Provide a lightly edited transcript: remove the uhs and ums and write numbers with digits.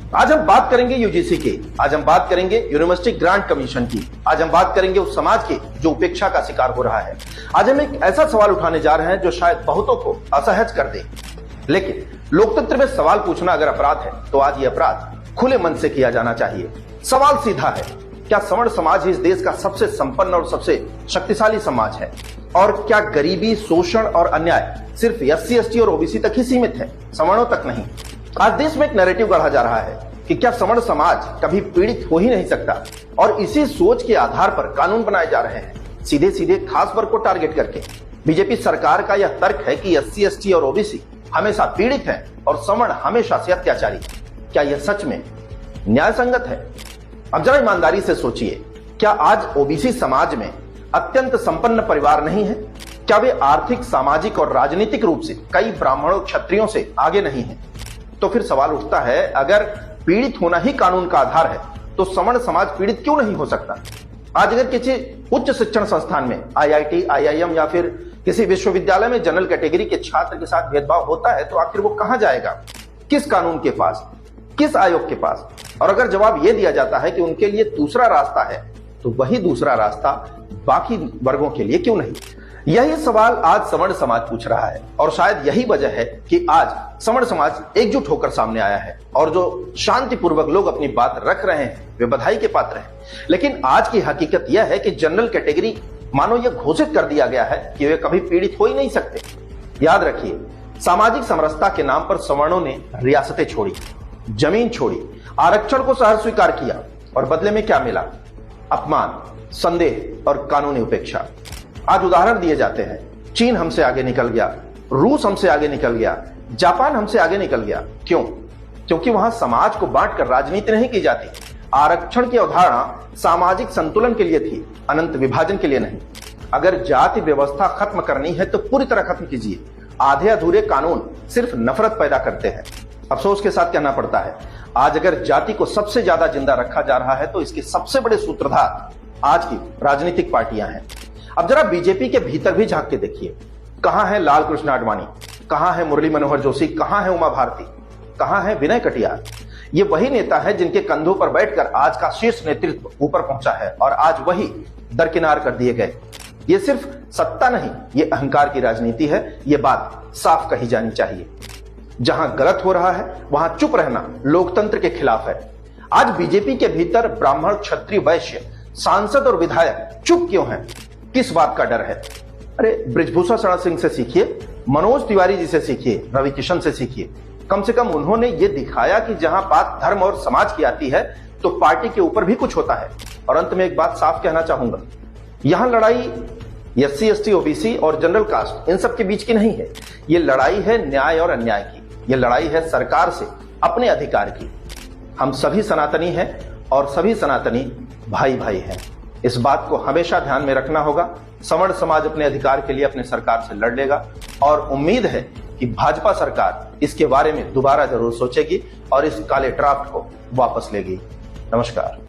आज हम बात करेंगे यूजीसी की, आज हम बात करेंगे यूनिवर्सिटी ग्रांट कमीशन की, आज हम बात करेंगे उस समाज की जो उपेक्षा का शिकार हो रहा है। आज हम एक ऐसा सवाल उठाने जा रहे हैं जो शायद बहुतों को असहज कर दे, लेकिन लोकतंत्र में सवाल पूछना अगर अपराध है तो आज ये अपराध खुले मन से किया जाना चाहिए। सवाल सीधा है, क्या सवर्ण समाज ही इस देश का सबसे संपन्न और सबसे शक्तिशाली समाज है? और क्या गरीबी, शोषण और अन्याय सिर्फ एससी, एसटी और ओबीसी तक ही सीमित है, सवर्णों तक नहीं? आज देश में एक नैरेटिव गढ़ा जा रहा है कि क्या सवर्ण समाज कभी पीड़ित हो ही नहीं सकता, और इसी सोच के आधार पर कानून बनाए जा रहे हैं, सीधे सीधे खास वर्ग को टारगेट करके। बीजेपी सरकार का यह तर्क है कि एससी, एसटी और ओबीसी हमेशा पीड़ित है और सवर्ण हमेशा से अत्याचारी। क्या यह सच में न्याय संगत है? अब जरा ईमानदारी से सोचिए, क्या आज ओबीसी समाज में अत्यंत संपन्न परिवार नहीं है? क्या वे आर्थिक, सामाजिक और राजनीतिक रूप से कई ब्राह्मणों, क्षत्रियों से आगे नहीं है? तो फिर सवाल उठता है, अगर पीड़ित होना ही कानून का आधार है तो सवर्ण समाज पीड़ित क्यों नहीं हो सकता? आज अगर किसी उच्च शिक्षण संस्थान में आईआईटी, आईआईएम या फिर किसी विश्वविद्यालय में जनरल कैटेगरी के छात्र के साथ भेदभाव होता है तो आखिर वो कहां जाएगा? किस कानून के पास, किस आयोग के पास? और अगर जवाब यह दिया जाता है कि उनके लिए दूसरा रास्ता है, तो वही दूसरा रास्ता बाकी वर्गों के लिए क्यों नहीं? यही सवाल आज सवर्ण समाज पूछ रहा है, और शायद यही वजह है कि आज सवर्ण समाज एकजुट होकर सामने आया है, और जो शांतिपूर्वक लोग अपनी बात रख रहे हैं वे बधाई के पात्र हैं। लेकिन आज की हकीकत यह है कि जनरल कैटेगरी मानो यह घोषित कर दिया गया है कि वे कभी पीड़ित हो ही नहीं सकते। याद रखिए, सामाजिक समरसता के नाम पर सवर्णों ने रियासतें छोड़ी, जमीन छोड़ी, आरक्षण को सहर्ष स्वीकार किया, और बदले में क्या मिला? अपमान, संदेह और कानूनी उपेक्षा। आज उदाहरण दिए जाते हैं, चीन हमसे आगे निकल गया, रूस हमसे आगे निकल गया, जापान हमसे आगे निकल गया। क्यों? क्योंकि वहां समाज को बांटकर राजनीति नहीं की जाती। आरक्षण की अवधारणा सामाजिक संतुलन के लिए थी, अनंत विभाजन के लिए नहीं। अगर जाति व्यवस्था खत्म करनी है तो पूरी तरह खत्म कीजिए। आधे अधूरे कानून सिर्फ नफरत पैदा करते हैं। अफसोस के साथ कहना पड़ता है, आज अगर जाति को सबसे ज्यादा जिंदा रखा जा रहा है तो इसके सबसे बड़े सूत्रधार आज की राजनीतिक पार्टियां हैं। अब जरा बीजेपी के भीतर भी झांक के देखिए, कहां है लाल कृष्ण आडवाणी, कहां है मुरली मनोहर जोशी, कहां है उमा भारती, कहां है विनय कटियार? ये वही नेता है जिनके कंधों पर बैठकर आज का शीर्ष नेतृत्व ऊपर पहुंचा है, और आज वही दरकिनार कर दिए गए। ये सिर्फ सत्ता नहीं, ये अहंकार की राजनीति है। ये बात साफ कही जानी चाहिए। जहां गलत हो रहा है वहां चुप रहना लोकतंत्र के खिलाफ है। आज बीजेपी के भीतर ब्राह्मण, क्षत्रिय, वैश्य, सांसद और विधायक चुप क्यों हैं? किस बात का डर है? अरे बृजभूषण शरण सिंह से सीखिए, मनोज तिवारी जी से सीखिए, रवि किशन से सीखिए। कम से कम उन्होंने ये दिखाया कि जहां बात धर्म और समाज की आती है तो पार्टी के ऊपर भी कुछ होता है। और अंत में एक बात साफ कहना चाहूंगा, यहां लड़ाई एससी, एसटी, ओबीसी और जनरल कास्ट इन सब के बीच की नहीं है। ये लड़ाई है न्याय और अन्याय की। ये लड़ाई है सरकार से अपने अधिकार की। हम सभी सनातनी हैं और सभी सनातनी भाई भाई हैं। इस बात को हमेशा ध्यान में रखना होगा। सवर्ण समाज अपने अधिकार के लिए अपने सरकार से लड़ लेगा, और उम्मीद है कि भाजपा सरकार इसके बारे में दोबारा जरूर सोचेगी और इस काले ड्राफ्ट को वापस लेगी। नमस्कार।